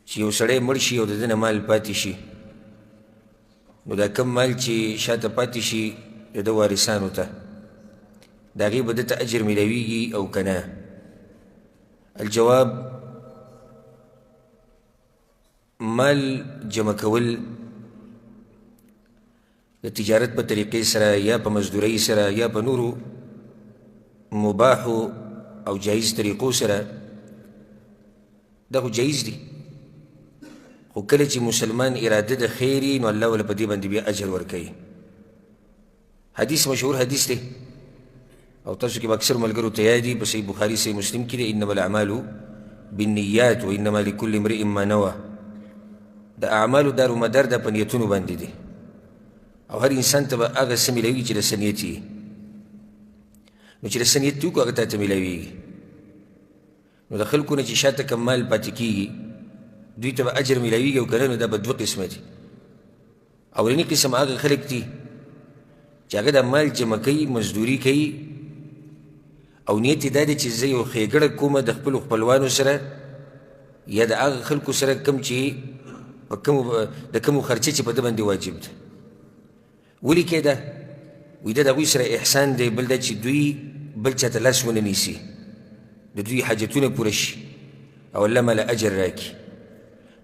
چې یو سړی مړ شي او د ده نه مال پاتې شي، نو دا کم مال چې شاته پاتې شي د ده وارثانو ته، د هغې به ده ته اجر میلاویږي او که نه؟ الجواب، مال جمع کول د تجارت په طریقې سره یا په مزدورۍ سره یا په نورو مباحو او جایز طریقو سره دا خو جایز دي، خو کله چې مسلمان اراده د خیر وي نو الله وله په دې باندې بیا اجر ورکوي. حدیث مشهور حدیث دی او تاسو کې به اکثر ملګرو ته یاد دي، په صحیح بخاري صحیح مسلم کې دی، انما الاعمال بالنیات و انما لکل امرئ ما نوى. د اعمالو دارومدار د په نیتونو باندې دی او هر انسان ته به هغه څه میلاوي چې د څه نیت وي، نو چې د څه نیت وکړو هغه تا ته میلاویږي. نو د خلکو نه چې شاته کم مال پاتې کېږي دوی ته به اجر میلاویږي او که نه، نو دا به دوه قسمه دي. اولني قسم هغه خلک دي چې هغه د مال جمع کوي، مزدوري کوي او نیت یې دا دی چې زه یو ښېګړه کومه د خپلو خپلوانو سره یا د هغه خلکو سره کوم چې د کومو خرچه چې په ده باندې واجب ده. ولې کې ده؟ وایي دا د هغوی سره احسان دی، بل دا چې دوی بل چا ته لاس ونه نیسي، د دوی حاجتونه پوره شي او الله ماله اجر راکړي.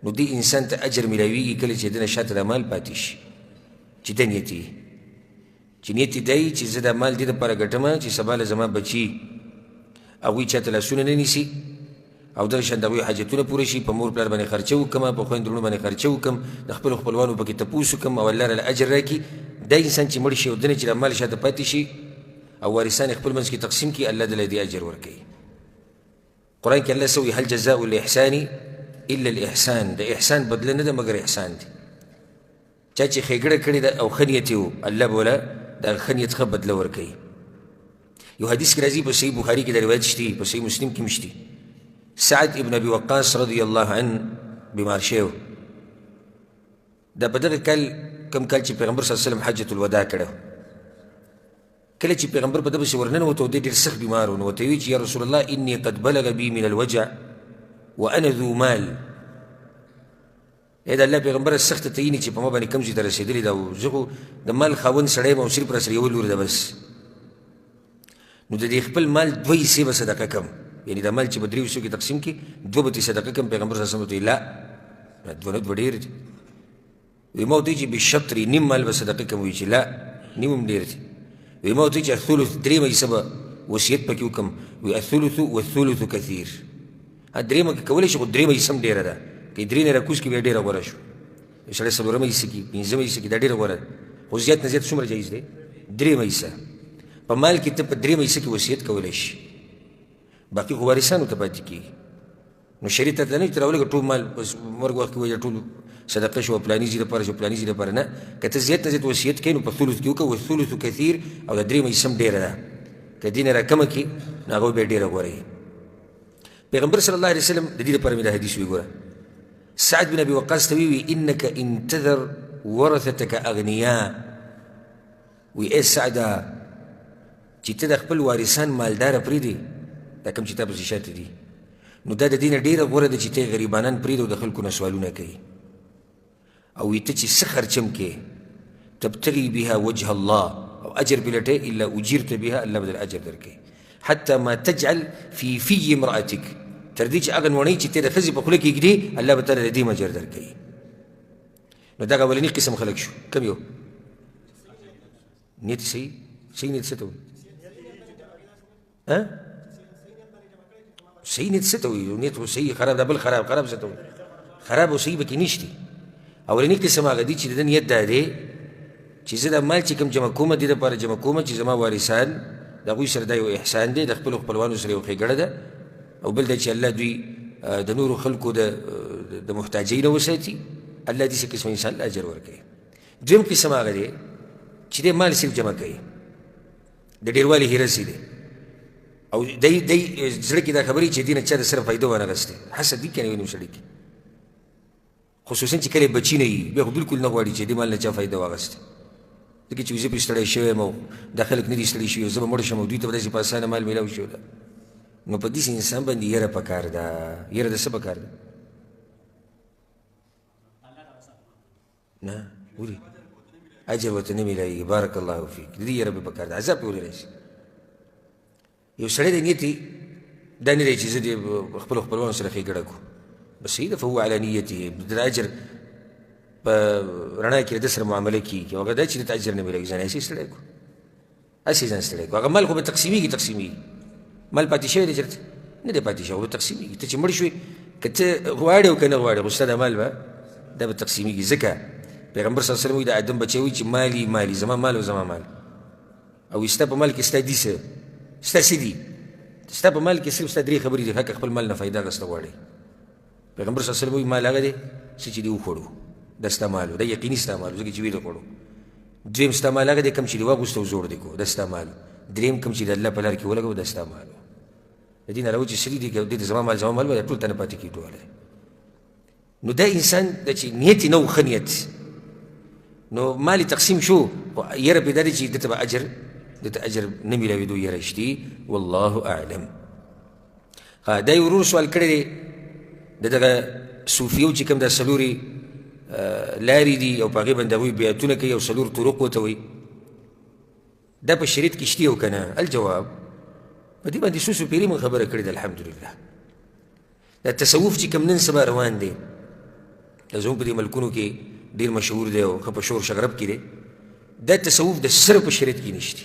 نو دې انسان ته اجر میلاویږي کله چې د نه شاته د مال پاتې شي، چې ده نیت یې چې نیت یې دی چې زه دا مال دې دپاره ګټمه چې سبا له زما بچي هغوی چا ته لاسونه نه نیسي او دغه شان د هغوی حاجتونه پوره شي، په مور پلار باندې خرچه وکړم، په خویندو وروڼو باندې خرچه وکړم، د خپلو خپلوانو پکې تپوس وکړم او الله راله اجر راکړي. دا انسان چې مړ شي او دنه چې د مال شاته پاتې شي او وارثان یې خپل منځ کې تقسیم کړي، الله دله دې اجر ورکوي. قرآن کې الله سوي هل جزاء الاحسان الا الاحسان، د احسان بدله نه ده مګر احسان دی. چا چې ښېګړه کړې ده او ښه نیت یې و، الله به وله د هغه ښه نیت ښه بدله ورکوي. یو حدیث کې راځي په صحیح بخاري کې د روایت شتي، په صحیح مسلم کې هم شتي، سعد ابن ابي وقاص رضی الله عنه بیمار شوی. دا په دغه کال کوم کال چې پیغمبر صلی الله علیه وسلم حجة الوداع کړی، کله چې پیغمبر په ده پسې ورننوته او دی ډېر سخت بیمار و، نو ورته ویل چې یا رسول الله اني قد بلغ بي من الوجع وانا ذو مال. ای د الله پیغمبره سخته تعیني چې په ما باندې کوم ځای ته رسېدلې ده او زه خو د مال خاوند سړی یم او صرف راسره یوه لور ده بس. نو د دې خپل مال دوه حصې به صدقه کم، یعنې دا مال چې به درې حصو کې تقسیم کړي دوه به ترې صدقه کم. پیغمبر صلی الله علیه وسلم ورته ویل لا، دوه نه دوه ډېر دي. وی ما ورته ویل چې بشطر نیم مال به صدقه کم، وایي چې لا نیم هم ډېر دي. وی ما ورته ویل چې الثلث درېیمه حصه به وصیت پکې وکړم، وی الثلث والثلث کثیر. درېیمه کې کولی شي خو درېیمه حصه هم ډېره ده، که درې نه راکوز کړي بیا ډېره غوره شو. یو سړی څلورمه حصه کړي، پنځمه حصه کړي، دا ډېره غوره ده. خو زیات نه زیات څومره جایز دی؟ درېیمه حصه. په مال کې ته په درېیمه حصه کې وصیت کولی شي، باقي خو وارثانو ته پاتې کېږي. نو شریعت ته نه چې راولږه ټول مال مرګ وخت کې وایي ټول صدقه شو پلاني ځای لپاره شو پلاني ځای لپاره، نه. که ته زیات نه زیات وصیت کوې نو په ثلث کې وکړه، والثلث کثیر، او د درېیمه حصه هم ډېره ده. که دې نه راکمه کړي نو هغه بیا ډېره غوره وي. پیغمبر صلی الله علیه وسلم د دې لپاره مې دا حدیث وی ګوره، سعد بن ابي وقاص ته وی انک ان تذر ورثتک اغنیاء، وی ای سعده چې ته د خپل وارثان مالداره پرېږدې، دا کوم چې تا پسې شاته دي، نو دا د دې نه ډېره غوره ده چې ته غریبانان پرېږده او د خلکو نه سوالونه کوي. او وی ته چې څه خرچم کې تبتغي بها وجه الله او اجر بلټې الا اجرت بها، الله بدل اجر درکوي. حتى ما تجعل في امرأتك، تر دې چې هغه نوڼۍ چې ته د ښځې په خوله کې ږدې الله به تعالی د دې اجر درکوي. نو دغه اولني قسم خلک شو. کوم یو؟ نیت صحیح. صحیح نیت څه ته وایي؟ صحیح نیت څه ته وایي؟ نیت خو صحیح خراب ده، بل خراب څه ته وایي؟ خراب او صحیح پکې نشته. اولني قسم هغه دي چې د ده نیت دا دی چې زه دا مال چې کوم جمع کومه دې دپاره جمع کومه چې زما وارثان د هغوی سره دا یو احسان دی، د خپلو خپلوانو سره یو ښېګړه ده، او بل دا چې الله دوی د نورو خلکو د محتاجۍ نه وساتي، الله داسې قسم انسان له اجر ورکوي. دویم قسم هغه دی چې دی مال صرف جمع کوي، د ډېروالي هیرس دی او دی زړه کې دا خبرې چې دې نه چا د سره فایده وانخېستې، حسد دی که نه وي نو سړي کې، خصوصا چې کله بچي نه وي بیا خو بلکل نه غواړي چې دې مال نه چا فایده واخېستې. ځکه چې زه پرې ستړی شوی یم او دا خلک نه دي ستړي شوي، زه به مړ شم او دوی ته به داسې په اسانه مال میلاو شي. نو په داسې انسان باندې یره پکار ده. یره د څه پکار ده؟ نه ولې اجر ورته نه میلایږي. بارک الله فیک. د دې یې رب پکار ده عذاب پرې ولې راشي. یو سړی د نیتي دا نه دی چې زه د خپلو خپلوانو سره ښېګړه کړو بس صحیح ده فهو علی نیته د اجر په رڼا کې د سره معامله کېږي. او هغه دا چې دته اجر نه میلایږي ځان هسې ستړی کړو هسې ځان ستړی کړو. هغه مال خو به تقسیمېږي مال پاتې شوی دی چېرته نه دی پاتې شوی به تقسیمېږي. ته چې مړ شوې که ته غواړې او که نه غواړې خو ستا دا مال به دا به تقسیمېږي. ځکه پیغمبر صلی الله علیه وسلم وایي د آدم بچی وایي چې مالي زما مال او زما مال او ستا په مال کې ستا دي څه ستا څه دي ستا په مال کې صرف ستا درې خبرې دي. حق خپل مال نه فایده اخیسته غواړې. پیغمبر صلی الله علیه وسلم وایي مال هغه دی چې دې وخوړو دا ستا مال و دا یقیني ستا مال و ځکه چې ویې خوړو. دویم ستا مال هغه دی کوم چې دې واغوسته او زوړ دې کړو دا ستا مال. دریم کوم چې د الله په لار کې ولګوو دا ستا مال و. د دې نه راوځي چې سړي دي که دې ته زما مال به ټول ته نه پاتې کېږي ټوله. نو دا انسان د چې نیت یې نه و ښه نیت نو مال تقسیم شو خو یره پرې دا دی چې دته به اجر نه میلاوېدو یره شتي. والله اعلم. دا یو ورور سوال کړی دی د دغه صوفیو چې کوم دا څلورې لارې دي او په هغې باندې هغوی بیعتونه کوي او څلور طرق ورته وایي دا په شریعت کې شتي او که نه. الجواب په دې باندې څو پیرې مونږ خبره کړې ده الحمدلله. دا تصوف چې کوم نن سبا روان دی دا زموږ په دې ملکونو کې ډېر مشهور دی او ښه په شور شغرب کې دی. دا تصوف د صرف په شریعت کې نشته.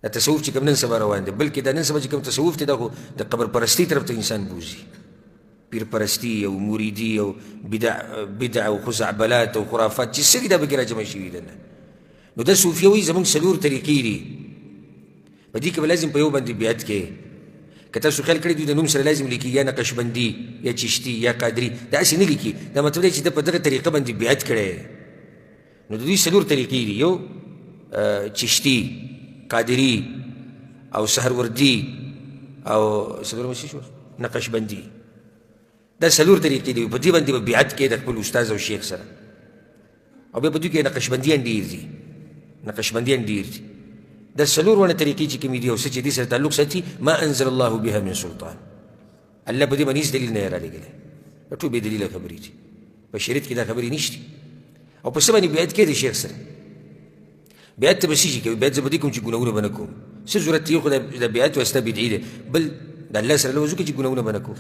دا تصوف چې کوم نن سبا روان دی بلکې دا نن سبا چې کوم تصوف دی دا خو د قبر پرستۍ طرف ته انسان بوځي. پیر پرستی او مریدي او بدع او خزعبلات او خرافات چې څه دي دا پکې راجمع شوي ده. نو دا صوفیه وایي زموږ څلور طریقې دي په دې کې به لازم په یو باندې بیعت کې که تاسو خیال کړی دوی د نوم سره لازم لیکي یا نقشبندي یا چشتي یا قادري دا هسې نه لیکي. دا مطلب دی چې ده په دغه طریقه باندې بیعت کړی. نو د دوی څلور طریقې دي یو چشتي قادري او سهروردي او څلورمه څه شو نقشبندي. دا څلور طریقې دي په دې باندې به بیعت کې د خپل استاذ او شیخ سره. او بیا په دوی کې نقشبندیان ډېر دي. دا څلور ونه طریقې چې کومې دي او څه چې دې سره تعلق ساتي ما انزل الله بها من سلطان الله په دې باندې هېڅ دلیل نه یې رالیږلی. دا ټول بې دلیله خبرې دي په شریعت کې دا خبرې نشتي. او په څه باندې بیعت کې د شیخ سره بیعت ته به څه شي کوي بیعت زه به دې کوم چې ګناهونه به نه کوم څه ضرورت دی یو خو د بیعت واسطه بدعي دی بل د الله سره لوځو کې چې ګناهونه به نه کوم.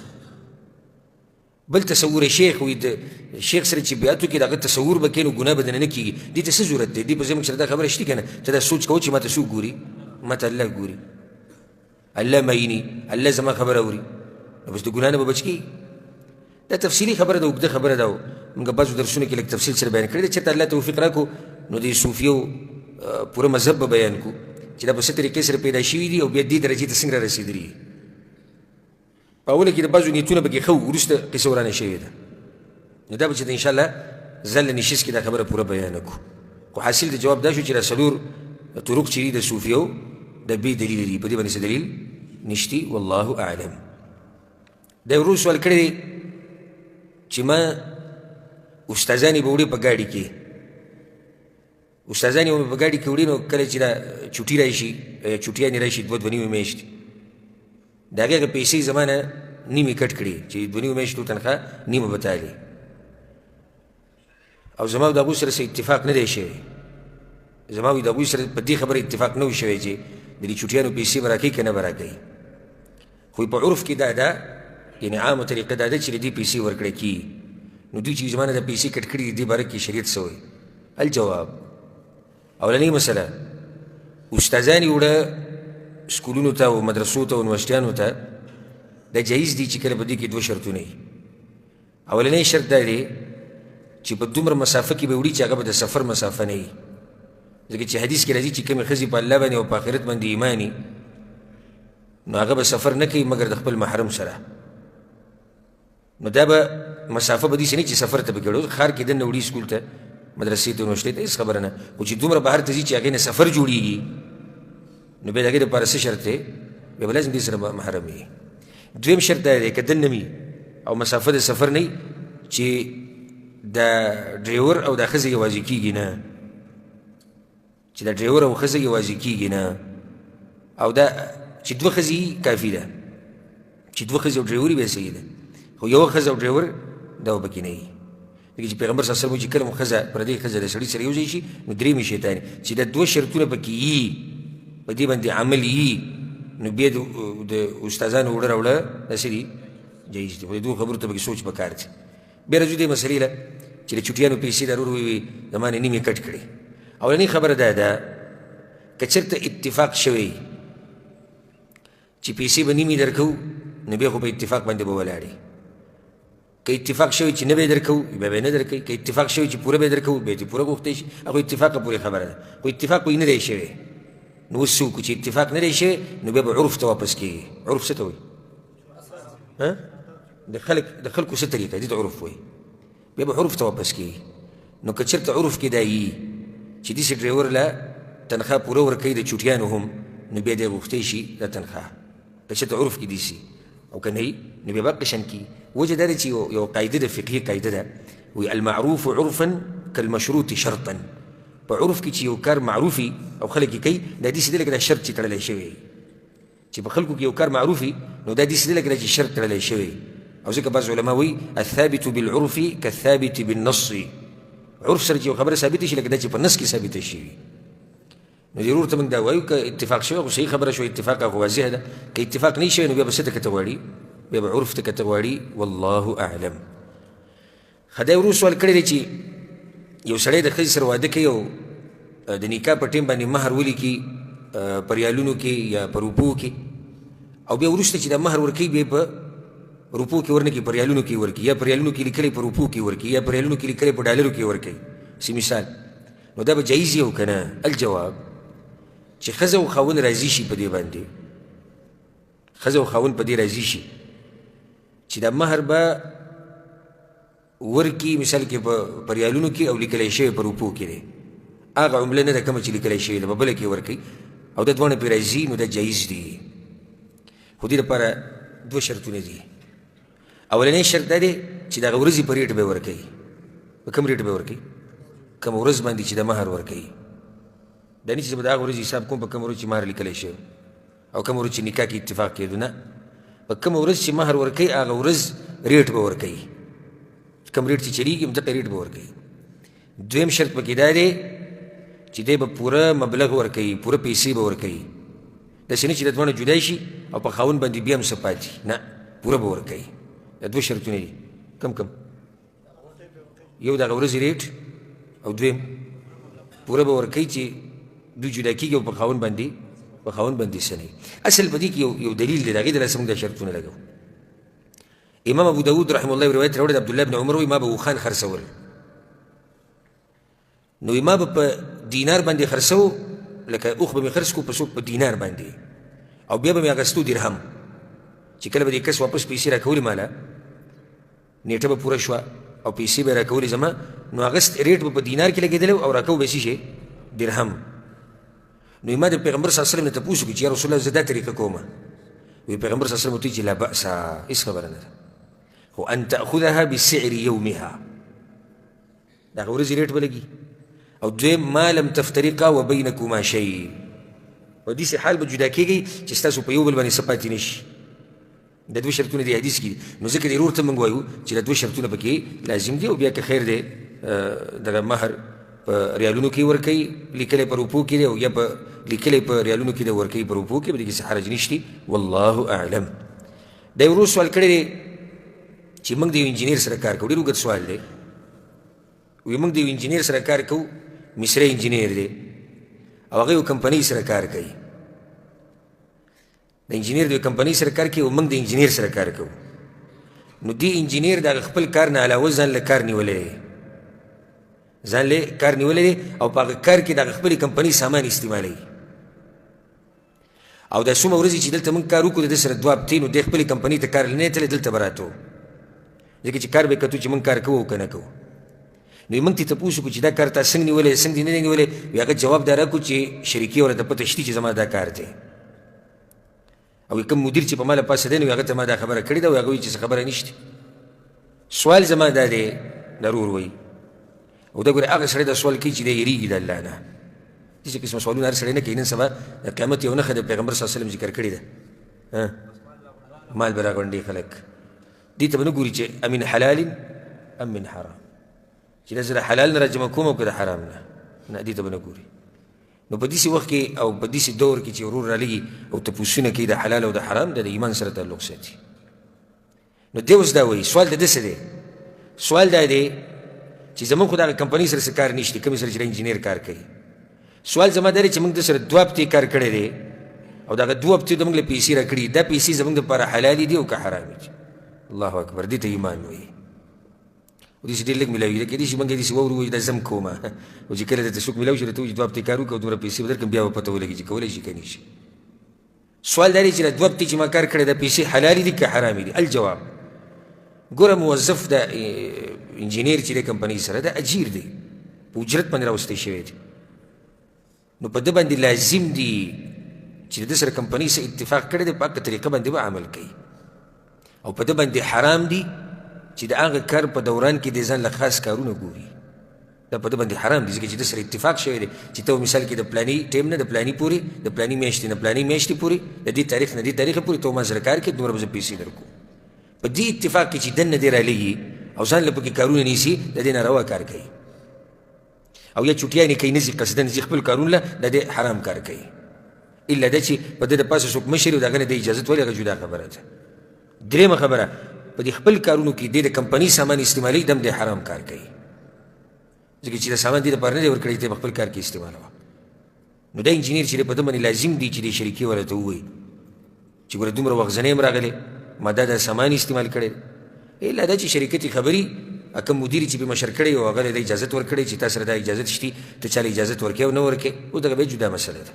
بل تصور شیخ وي د شیخ سره چې بیعت وکړي د هغه تصور به کوي نو ګناه به دنه نه کېږي. دې ته څه ضرورت دی؟ دې په زموږ سره دا خبره شته که نه؟ ته دا سوچ کوه چې ما ته څوک ګوري؟ ما ته الله ګوري الله معیني الله زما خبره اوري نو بس د ګناه نه به بچ کېږي. دا تفصیلي خبره ده اوږده خبره ده موږ بعضو درسونو کې لږ تفصیل سره بیان کړی دی. چېرته الله توفیق راکړو نو د صوفیو پوره مذهب به بیان کړو چې دا په څه طریقې سره پیدا شوي دي او بیا دې درجې ته څنګه رارسېدلي دي. په اوله کې د بعضو نیتونه پکې ښه وو وروسته قصه ورانه شوې ده. نو دا به چې د انشاءالله ځل نشست کې دا خبره پوره بیانه کړو. خو حاصل د جواب دا شو چې دا څلور طرق چې دي د صوفیو د بې دلیله دي په دې باندې څه دلیل نشتي. والله اعلم. دا یو ورور سوال کړی دی چې ما استادانې به وړي په ګاډي کې استادانې به مې په ګاډي کې وړي نو کله چې دا چوټي راشي چوټیانې راشي دوه نیمې میاشتې د هغې هغه پیسې زما نه نیمې کټ کړي چې دوه نیمو میاشتو تنخوا نیمه به تالي او زما او د هغوی سره څه اتفاق نه دی شوی. زما او د هغوی سره په دې خبره اتفاق نه و شوی چې د دې چوټیانو پیسې به راکوي که نه به راکوي. خو په عرف کې دا ده یعنې عامه طریقه دا ده چې د دې پیسې ورکړی کېږي. نو دوی چې زما نه د پیسې کټ کړي دي دې باره کې شریعت څه وایي؟ الجواب اولنۍ مسله استادان یې وړه سکولونو ته او مدرسو ته او یونیورسټیانو ته دا جایز دي چې کله په دې کې دوه شرطونه وي. اولنی شرط دا دی چې په دومره مسافه کې به وړي چې هغه به د سفر مسافه نه وي. ځکه چې حدیث کې راځي چې کومې ښځې په الله باندې او په آخرت باندې ایمان وي نو هغه به سفر نه کوي مګر د خپل محرم سره. نو دا به مسافه به داسې نه چې سفر ته به کړو ښار کې دننه وړي سکول ته مدرسې ته یونیورسټۍ ته هېڅ خبره نه. خو چې دومره بهر ته ځي چې هغې نه سفر جوړېږي نو بیا د هغې دپاره څه شرط دی؟ بیا به لازم دې سره محرم وي. دویم شرط دا دی که دننه وي او مسافه د سفر نه وي چې دا ډریور او دا ښځه یوازې کېږي نه چې دا ډریور او ښځه یوازې کېږي نه او دا چې دوه ښځې کافي ده چې دوه ښځې او ډریور وي بیا صحیح ده خو یوه ښځه او ډریور دا به پکې نه وي. لکه چې پیغمبر صلی الله علیه وسلم چې کله مو ښځه پردۍ ښځه د سړي سره یو ځای شي نو درېیمې شیطاني چې دا دوه شرطونه پکې یي په دې باندې عمل یي نو بیا د استادانو وړه راوړه داسې دي جایز دي خو د دوو خبرو ته پکې سوچ پکار دی بیا راځو دې مسلې له چې د چوټیانو پیسې دا ورور ووي زما نه نیمې کټ کړې اولنۍ خبره دا ده که چېرته اتفاق شوی چې پیسې به نیمې درکوو نو بیا خو په اتفاق باندې به ولاړې که اتفاق شوی چې نه به یې درکوو بیا به یې نه درکوي که اتفاق شوی چې پوره به یې درکوو بیا دې پوره غوښتی شي هغه اتفاقه پورې خبره ده خو اتفاق خو یې نه دی شوی نو اوس څه وکړو چې اتفاق نه دی شوی نو بیا به عرف ته واپس کېږي عرف څه ته وایي د خلکو څه طریقه دې ته عرف وایي بیا به عرف ته واپس کېږي نو که چېرته عرف کې دا یي چې داسې ډرایور له تنخوا پوره ورکوي د چوټیانو هم نو بیا دې غوښتی شي دا تنخوا که چېرته عرف کې دي سي او که نه وي نو بیا به قشن کېږي وجه دا ده چې یو قاعده ده فقهي قاعده ده وایي المعروف عرفا كالمشروط شرطا په عرف کې چې یو کار معروفي او خلک یې کوي دا داسې دی لکه دا شرط چې تړلی شوی چې په خلکو کې یو کار معروفي نو دا داسې دی لکه دا چې شرط تړلی شوی او ځکه بعض علما وایي الثابت بالعرف كالثابت بالنص عرف سره چې یو خبره ثابته شي لکه دا چې په نص کې ثابته شي نو ضرور ته موږ دا وایو که اتفاق شوی خو صحیح خبره شوی اتفاق هغه واضحه ده که اتفاق نه شوی نو بیا به څه ته کته غواړي بیا به عرف ته کته غواړي والله اعلم ښه دا ورو سوال کړی دی چې یو سړی د ښځې سره واده کوي او د نکاح په ټیم باندې مهر ولیکي په ریالونو کې یا په روپو کې او بیا وروسته چې دا مهر ورکوي بیا په روپو کې ورنکړي په ریالونو کې ورکړي یا په ریالونو کې لیکلی په روپو کې ورکړي یا په ریالونو کې لیکلی په ډالرو کې ورکوي سی مثال نو دا به جایز یې او که نه الجواب چې ښځه او خاوند راضي شي په دې باندې ښځه او خاوند په دې راضي شي چې دا مهر به ورکي مثال کې په ریالونو کې او لیکلی شوی په روپو کې دی هغه عمله نه ده کومه چې لیکلی شوې ده په بله کې ورکوي او دا دواړه پرې راضي نو دا جایز دي خو دې لپاره دوه شرطونه دي اولنی شرط دا دی چې د هغه ورځې په ریټ به یې ورکوي په کوم ریټ به یې ورکوي کومه ورځ باندې چې د مهر ورکوي دا نه چې به د هغه ورځې حساب کوم په کومه ورځ چې مهر لیکلی شوی او کومه ورځ چې نکاح کې اتفاق کېدو نه په کومه ورځ چې مهر ورکوي هغه ورځ ریټ به ورکوي کوم ریټ چې چلیږي همدغه ریټ به ورکوي دویم شرط پکې دا دی چې دی به پوره مبلغ ورکوي پوره پیسې به ورکوي داسې نه چې د دواړه جدا شي او په خاوند باندې بیا هم څه پاتې نه پوره به ورکوي دا دوه شرطونه دي کم یو د هغه ورځې ریټ او دویم پوره به ورکوي چې دوی جدا کېږي او په خاوند باندې څه نه وي اصل په دې کې یو دلیل دی د هغې دلاسه موږ دا شرطونه لګوو امام ابو داود رحمه الله روایت راوړی د عبدالله بن عمر وایي ما به اوښان خرڅول نو ما به په دینار باندې خرڅو لکه اوښ به مې خرڅ کړو په دینار باندې او بیا به مې اخیستو درهم چې کله به دې کس واپس پیسې راکولې ماله نیټه به پوره شوه او پیسې به یې راکولې زما نو اغست ریټ به په دینار کې لګېدلی او راکو به یې څه شی درهم نو ما د پیغمبر صلی الله علیه وسلم نه تپوس وکړي چې یا رسول الله زه دا طریقه کومه وی پیغمبر صلی الله علیه وسلم ورته چې لا بأس هېڅ خبره نه ده خو ان تأخذها بسعر یومها د هغه ورځې ریټ به لګي او دویم ما لم تفترقا وبینکما شی په داسې حال به جدا کېږئ چې ستاسو په یو بل باندې څه پاتې نه شي دا دوه شرطونه دي حدیث کې نو ځکه دې ورور ته موږ وایو چې دا دوه شرطونه پکې لازم دي او بیا که خیر دی دغه مهر په ریالونو کې ورکوي لیکلی په روپو کې دی او یا په لیکلی په ریالونو کې دی ورکوي په روپو کې به دې کې څه حرج نشته والله اعلم دا یو ورور سوال کړی دی چې موږ د یو انجینیر سره کار کوو ډېر اوږد سوال دی وایي موږ د یو انجینیر سره کار کوو مصری انجینیر دی او هغه یو کمپنۍ سره کار کوي د انجینیر د یو کمپنۍ سره کار کوي او موږ د انجینیر سره کار کوو نو دې انجینیر د هغه خپل کار نه علاوه ځان له کار نیولی دی او په هغه کار کې د هغه خپلې کمپنۍ سامان استعمالوي او دا څومره ورځې چې دلته موږ کار وکړو د ده سره دوه هفتې نو دې خپلې کمپنۍ ته کار نه تللی دلته به راته ځکه چې کار به یې کتو چې موږ کار کوو او که نه کوو نو موږ ته تپوس وکړو چې دا کار تا څنګه نیولی څنګه دې نه دی نیولی وی هغه جواب دا راکړو چې شریکې ورته پته شته چې زما دا کار دی او کوم مدیر چې په ما له پاسه دی نو هغه ته ما دا خبره کړې ده او هغه وایي چې څه خبره نشته سوال زما دا دی ضرور وایي او دا ګورې هغه سړی دا سوال کوي چې دی یېرېږي د الله نه داسې قسمه سوالونه هر سړی نه کوي نن سبا د قیامت یو نښه د پیغمبر صلی الله علیه وسلم ذکر کړې ده مال به راغونډي خلک دې ته به نه ګوري چې امن حلال ام من حرام چې دا زه د حلال نه راجمع کوم او که د حرام نه دې ته به نه ګوري. نو په داسې وخت کې او په داسې دور کې چې ورور رالګي او تپوسونه کوي د حلال او د حرام د ایمان سره تعلق ساتي. نو دی اوس دا وایي سوال د ده څه دی؟ سوال دا دی چې زمونږ خو دغه کمپنۍ سره څه کار نشته، کومې سره چې انجینر کار کوي. سوال زما دا دی چې موږ د سره 2 هفتې کار کړی دی او دغه 2 هفتې د موږ له پیسې راکړي، دا پیسې زموږ دپاره حلالې دي او که حرامې دي. الله اکبر، دې ته ایمان وایي. او داسې ډېر لږ میلاوي، کېدای شي موږ داسې واورو وایي دا زم کومه او چې کله درته څوک میلاو شي درته وایي 2 هفتې کار وکړه او دومره پیسې به درکړم، بیا به پته ولګي چې کولی شي که نه شي. سوال دا دی چې دا 2 هفتې چې ما کار کړی دا پیسې حلالې دي که حرامې دي؟ الجواب، ګوره موظف د انجینیر چې دی کمپنۍ سره دا اجیر دی، په اجرت باندې راوستی شوی دی. نو په ده باندې لازم دي چې د ده سره کمپنۍ سره اتفاق کړی دی په هغه طریقه باندې به عمل کوي. او په ده باندې حرام دي چې د هغه کار په دوران کې د ځان له خاص کارونه ګوري. دا په ده باندې حرام دي ځکه چې د سره اتفاق شوی دی چې ته مثال کې د پلاني ټیم نه د پلاني پورې، د پلاني میاشتې نه پلاني میاشتې پورې، د دې تاریخ نه دې تاریخه پورې ته ما سره کار کوې، دومره به زه پیسې درکوم. په دې اتفاق کې چې دننه دې رالېږي او ځان له پکې کارونه نیسي، د دې ناروا کار کوي. او یا چوټیانې کوي، نه ځي قصدن ځي خپل کارونه له، د دې حرام کار کوي. الا دا چې په ده د پاسه څوک مشر وي د هغه نه د اجازت ولې، هغه جدا خبره ده. درېیمه خبره، په دې خپل کارونو کې د کمپنۍ سامان استعمالوي، دم د حرام کار کوي ځکه چې د سامان دې دپاره نه دی ورکړی، ته په خپل کار کې استعمالوه. نو دا انجینیر چې دی په ده باندې لازم دی چې د شریکې والا ته ووایي چې ګوره دومره وخت زه نه یم راغلی، ما دا سامان استعمال کړی. الا دا چې شرکت خبري کوم مدیر چې به مشر کړی او هغه له اجازت ورکړی چې تا سره دا اجازت شته، ته چا له اجازت ورکې او نه ورکې، او دغه به جدا مسله ده.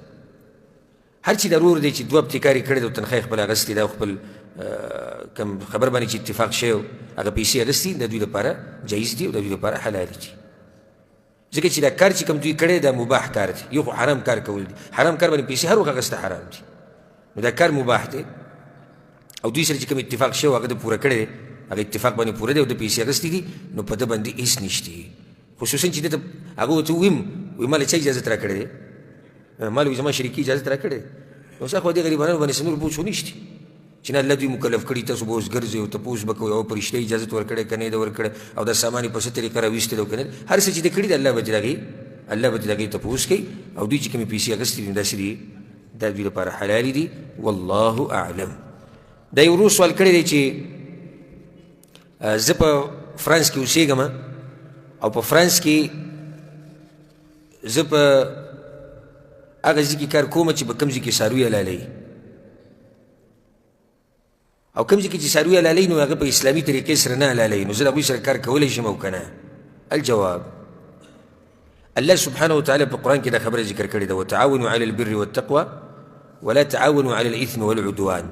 هر چې ضرور دی چې 2 هفتې کار یې کړی دی او تنخواه یې خپل اخیستې ده او خپل کوم خبر باندې چې اتفاق شوی او هغه پیسې اخیستي، د دوی لپاره جایز دي او د دوی لپاره حلال دي. ځکه چې دا کار چې کوم دوی کړی دا مباح کار دی، یو خو حرام کار کول دي، حرام کار باندې پیسې هر وخت اخیسته حرام دي. نو دا کار مباح دی او دوی سره چې کوم اتفاق شوی هغه د پوره کړی دی، هغه اتفاق باندې پوره دی او د پیسې اخیستې دي، نو په ده باندې هېڅ نشته. خصوصا چې ده ته هغه ورته وویم وایي ما له چا اجازت را کړی دی، ما له زما شریکي اجازت را کړی دی. نو څه خو دې غریبانو باندې څه نور بوج خو نشته چې نه الله دوی مکلف کړي، تاسو به اوس ګرځئ او تپوس به کوئ او په رښتیا اجازت ورکړی که نه یې ده ورکړی او دا سامان یې په څه طریقه راویستی ده او که نه. هر څه چې ده کړي ده الله به د هغې تپوس کوي او دوی چې کومې پیسې اخیستې دي داسې دي، دا دوی لپاره حلالې دي. والله اعلم. دا یو ورور سوال کړی دی چې زه په فرانس کې اوسېږم او په فرانس کې زه په هغه ځای کې کار کوم چې په کوم ځای کې څاروي حلالوي او کوم ځای کې چې څاروي حلالوي نو هغه په اسلامي طریقې سره نه حلالوي، نو زه د هغوی سره کار کولی شم او که نه؟ الجواب، الله سبحانه وتعالى په قرآن کې دا خبره ذکر کړې ده، وتعاونوا على البر والتقوى ولا تعاونوا على الاثم والعدوان.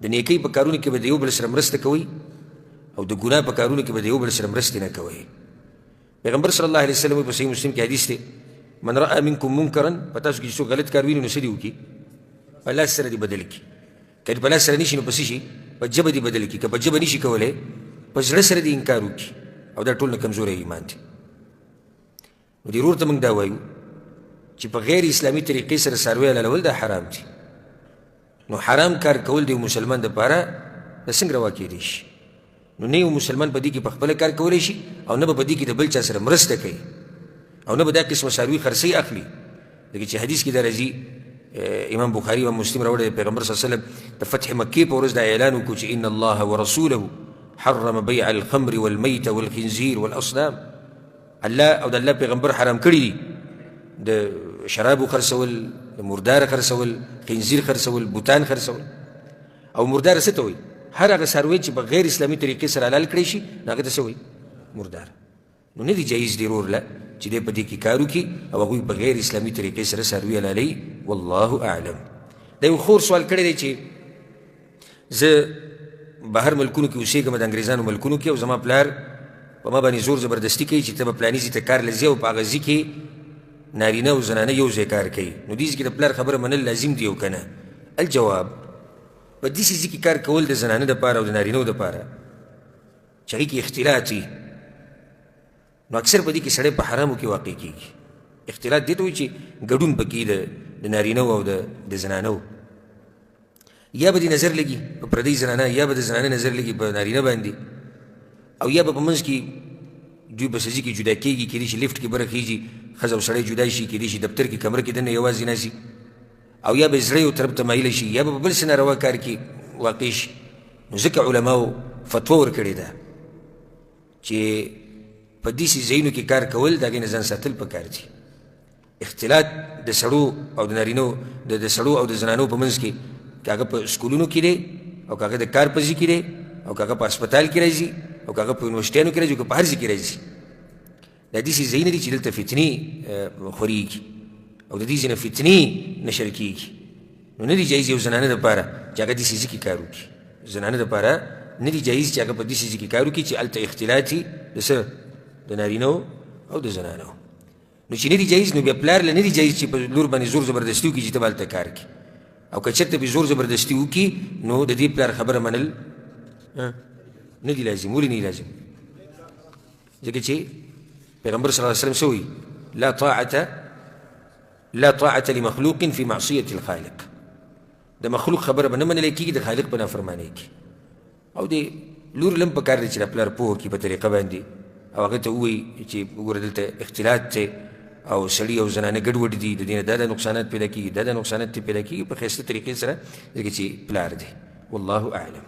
د نیکۍ په کارونو کې به د یو بل سره مرسته کوئ او د ګناه په کارونو کې به د یو بل سره مرستې نه کوئ. پیغمبر صلی الله علیه وسلم په صحیح مسلم کې حدیث دی، من رأى منکم منکرا، په تاسو کې چې څوک غلط کار ویني نو څه دې وکړي؟ په لاس سره دې بدل کړي. که په لاس سره نشي نو په څه شي؟ په ژبه دې بدل کړي. که په ژبه نشي کولی په زړه سره دې انکار وکړي او دا ټول نه کمزوری ایمان دی. نو دې ورور ته موږ دا وایو چې په غیر اسلامي طریقې سره څاروي حلالول دا حرام دي. نو حرام کار کول د یو مسلمان دپاره دا څنګه روا کېدی شي؟ نو نه یو مسلمان په دې کې په خپله کار کولی شي او نه به په دې کې د بل چا سره مرسته کوي او نه به دا قسمه څاروي خرڅۍ اخلي. لکه چې حدیث کې دا راځي، امام بخاري او مسلم راوړی دی، پیغمبر صلی الله علیه وسلم د فتح مکې په ورځ دا اعلان وکړو چې ان الله ورسوله حرم بیع الخمر والمیت والخنزیر والاصنام. الله او د الله پیغمبر حرام کړي دي د شرابو خرڅول، د مرداره خرڅول، خنزیر خرڅول، بوتان خرڅول. او مرداره څه ته وایي؟ هر هغه څاروی چې په غیر اسلامي طریقې سره حلال کړی شي نو هغه ته څه وایي؟ مرداره. نو نه دي جایز دی ورور له چې دی په دې کې کار وکړي او هغوی په غیر اسلامي طریقې سره څاروي حلالوي. والله اعلم. دا یو خور سوال کړی دی چې زه بهر ملکونو کې اوسېږم، د انګریزانو ملکونو کې، او زما پلار په ما باندې زور زبردستي کوي چې ته به پلاني ځای ته کار له ځې او په هغه ځای کې نارینه او زنانه یو ځای کار کوي. نو دې ځای کې د پلار خبره منل لازم دي او که نه؟ الجواب، په داسې ځای کې کار کول د زنانه دپاره او د نارینهو دپاره چې هغې کې اختلاط وي نو اکثر په دې کې سړی په حرامو کې واقع کېږي. اختلاط دې ته وایي چې ګډون پکې د نارینهو او د زنانهو، یا به دې نظر لګي په پردۍ زنانه، یا به د زنانه نظر لګي په نارینه باندې، او یا به په منځ کې دوی په سزي کې جدا کېږي، کېدای شي لفټ کې بره خېږي، ښځه او سړی جدا شي، کېدای شي دفتر کې کمره کې دننه یوازې ناستي، او یا به زړه یو طرف ته مایله شي، یا به په بل څه ناروا کار کې واقع شي. نو ځکه علماو فتوا ورکړې ده چې په داسې ځایونو کې کار کول د هغې نه ځان ساتل پکار دي. اختلاط د سړو او د نارینو د سړو او د زنانو په منځ کې که هغه په سکولونو کې دی او که هغه د کار په ځای کې دی او که هغه په هسپتال کې راځي او که هغه په یونیورسټیانو کې راځي او که په هر ځای کې راځي، دا داسې ځایونه دي چې دلته فتنې خورېږي او د دې ځای نه فتنې نشر کېږي. نو نه دي جایز یو زنانه دپاره چې هغه داسې ځای کې کار وکړي، زنانه دپاره نه دي جایز چې هغه په داسې ځای کې کار وکړي چې هلته اختلاط وي د څه د نارینو او د زنانو. نو چې نه دي جایز نو بیا پلار له نه دي جایز چې په لور باندې زور زبردستي وکړي چې ته به هلته کار کړي، او که چېرته به زور زبردستي وکړي نو د دې پلار خبره منل نه دي لازم. ولې نه لازم؟ ځکه چې پیغمبر صلی الله علیه وسلم څه وایي؟ لا طاعة لمخلوق في معصية الخالق. د مخلوق خبره به نه منلی کېږي د خالق په نافرمانۍ کې. او د لور لم پکار دی چې د پلار پوه کړي په طریقه باندې او هغه ته ووایي چې وګوره دلته اختلاط دی او سړي او زنانه ګډوډ دي، د دې نه دا نقصانات پیدا کېږي، دا نقصانات پیدا کېږي په ښایسته طریقې سره، ځکه چې پلار دی. والله اعلم.